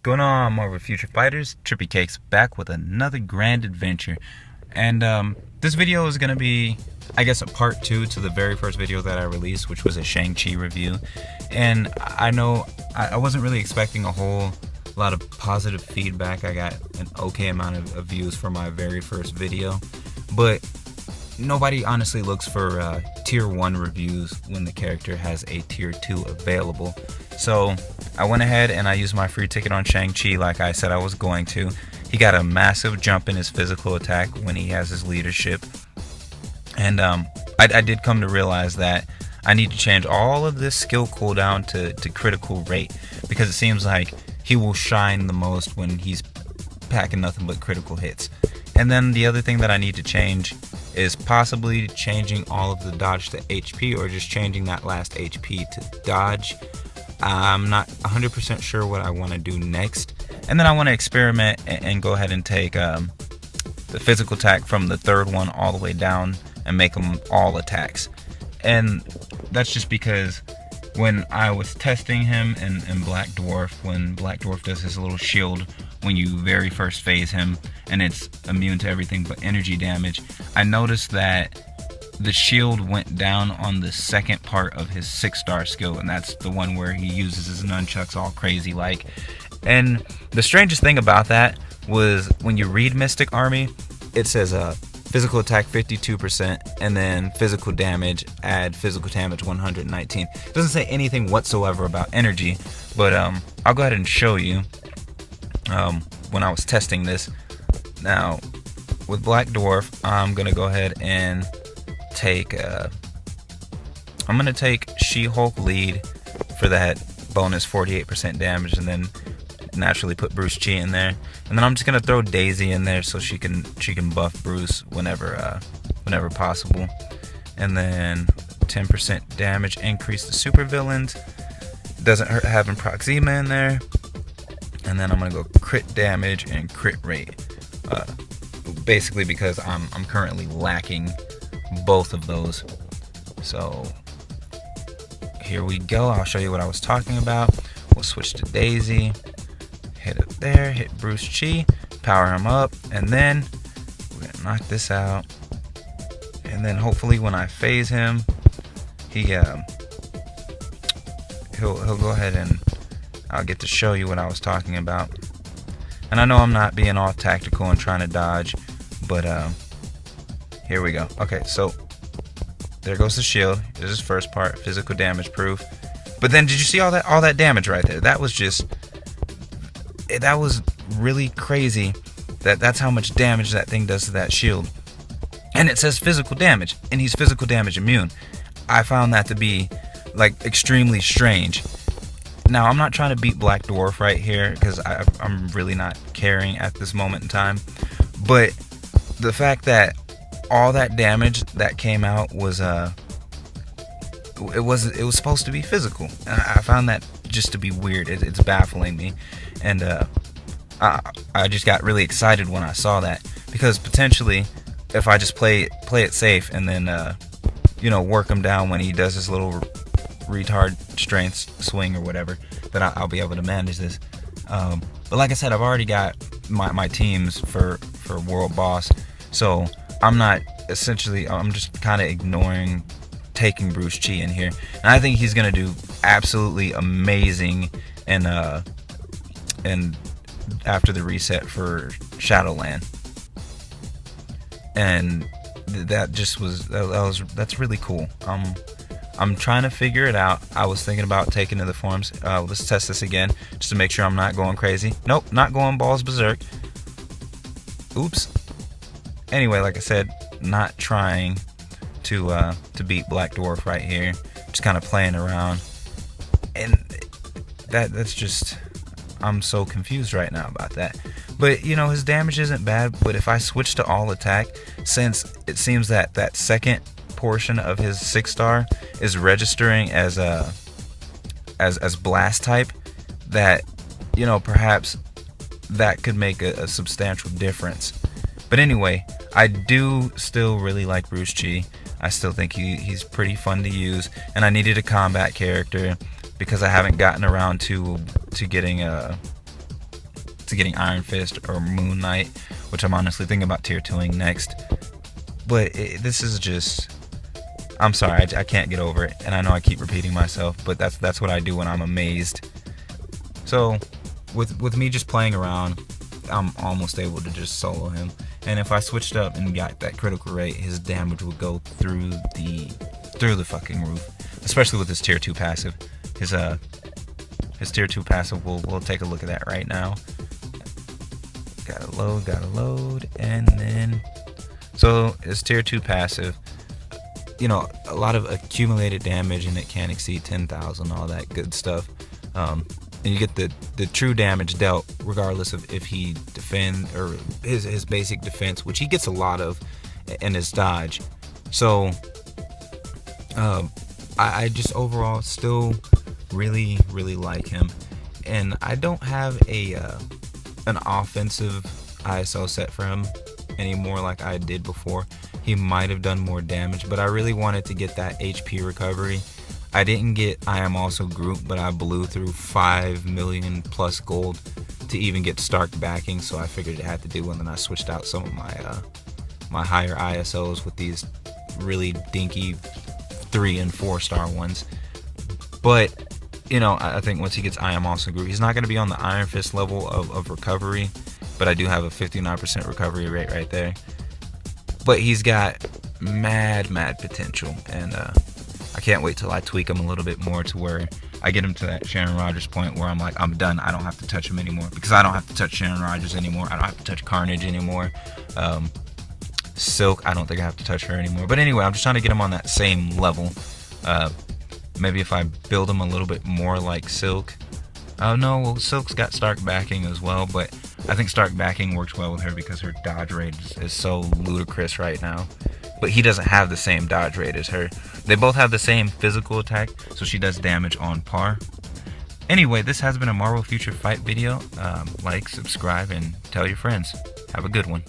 Going on, Marvel Future Fighters, Trippy Cakes back with another grand adventure. And this video is going to be, I guess, a part 2 to the very first video that I released, which was a Shang-Chi review. And I know I wasn't really expecting a whole lot of positive feedback. I got an okay amount of views for my very first video. But nobody honestly looks for tier 1 reviews when the character has a tier 2 available. So I went ahead and I used my free ticket on Shang-Chi like I said I was going to. He got a massive jump in his physical attack when he has his leadership. And I did come to realize that I need to change all of this skill cooldown to critical rate, because it seems like he will shine the most when he's packing nothing but critical hits. And then the other thing that I need to change is possibly changing all of the dodge to HP, or just changing that last HP to dodge. I'm not 100% sure what I want to do next. And then I want to experiment and go ahead and take the physical attack from the third one all the way down and make them all attacks. And that's just because when I was testing him in Black Dwarf, when Black Dwarf does his little shield when you very first phase him, and it's immune to everything but energy damage, I noticed that the shield went down on the second part of his 6-star skill, and that's the one where he uses his nunchucks all crazy like. And the strangest thing about that was when you read Mystic Army, it says physical attack 52%, and then physical damage, add physical damage 119. It doesn't say anything whatsoever about energy, but I'll go ahead and show you when I was testing this. Now with Black Dwarf, I'm gonna go ahead and take She-Hulk lead for that bonus 48% damage, and then naturally put Bruce Chi in there, and then I'm just gonna throw Daisy in there so she can buff Bruce whenever possible, and then 10% damage increase to supervillains. Doesn't hurt having Proxima in there, and then I'm gonna go crit damage and crit rate, basically because I'm currently lacking both of those. So here we go. I'll show you what I was talking about. We'll switch to Daisy, hit it there, hit Bruce Chi, power him up, and then we're gonna knock this out. And then hopefully when I phase him, he'll go ahead and I'll get to show you what I was talking about. And I know I'm not being all tactical and trying to dodge, but here we go. Okay, so there goes the shield. This is first part, physical damage proof. But then did you see all that damage right there? That was really crazy. That's how much damage that thing does to that shield. And it says physical damage, and he's physical damage immune. I found that to be like extremely strange. Now I'm not trying to beat Black Dwarf right here, because I'm really not caring at this moment in time. But the fact that all that damage that came out was it was supposed to be physical, and I found that just to be weird. It's baffling me, and I just got really excited when I saw that, because potentially if I just play it safe and then work him down when he does his little retard strength swing or whatever, then I'll be able to manage this. But like I said, I've already got my teams for World Boss, so I'm just kind of ignoring taking Bruce Chi in here, and I think he's gonna do absolutely amazing and after the reset for Shadowland. And that's really cool. I'm trying to figure it out. I was thinking about taking to the forums. Let's test this again just to make sure I'm not going crazy. Nope, not going balls berserk. Oops. Anyway, like I said, not trying to beat Black Dwarf right here. Just kind of playing around, and that's just, I'm so confused right now about that. But his damage isn't bad. But if I switch to all attack, since it seems that second portion of his 6-star is registering as blast type, that perhaps that could make a substantial difference. But anyway, I do still really like Bruce Chi. I still think he's pretty fun to use, and I needed a combat character because I haven't gotten around to getting to getting Iron Fist or Moon Knight, which I'm honestly thinking about tier 2ing next. But this is just, I'm sorry, I can't get over it, and I know I keep repeating myself, but that's what I do when I'm amazed. So with me just playing around, I'm almost able to just solo him. And if I switched up and got that critical rate, his damage would go through the fucking roof. Especially with his tier 2 passive. His tier 2 passive, we'll take a look at that right now. Gotta load, and then so his tier 2 passive, you know, a lot of accumulated damage, and it can't exceed 10,000, all that good stuff. And you get the true damage dealt regardless of if he defend or his basic defense, which he gets a lot of, and his dodge. So I just overall still really like him, and I don't have an offensive ISO set for him anymore like I did before. He might have done more damage, but I really wanted to get that HP recovery. I didn't get I Am Also Groot, but I blew through 5 million plus gold to even get Stark backing, so I figured it had to do, and then I switched out some of my higher ISOs with these really dinky 3 and 4 star ones. But you know, I think once he gets I Am Also Groot, he's not going to be on the Iron Fist level of recovery, but I do have a 59% recovery rate right there. But he's got mad potential, and I can't wait till I tweak him a little bit more to where I get him to that Sharon Rogers point where I'm like, I'm done. I don't have to touch him anymore, because I don't have to touch Sharon Rogers anymore. I don't have to touch Carnage anymore. Silk, I don't think I have to touch her anymore. But anyway, I'm just trying to get him on that same level. Maybe if I build him a little bit more like Silk. Oh no, well, Silk's got Stark backing as well, but I think Stark backing works well with her because her dodge rate is so ludicrous right now. But he doesn't have the same dodge rate as her. They both have the same physical attack, so she does damage on par. Anyway, this has been a Marvel Future Fight video. Like, subscribe, and tell your friends. Have a good one.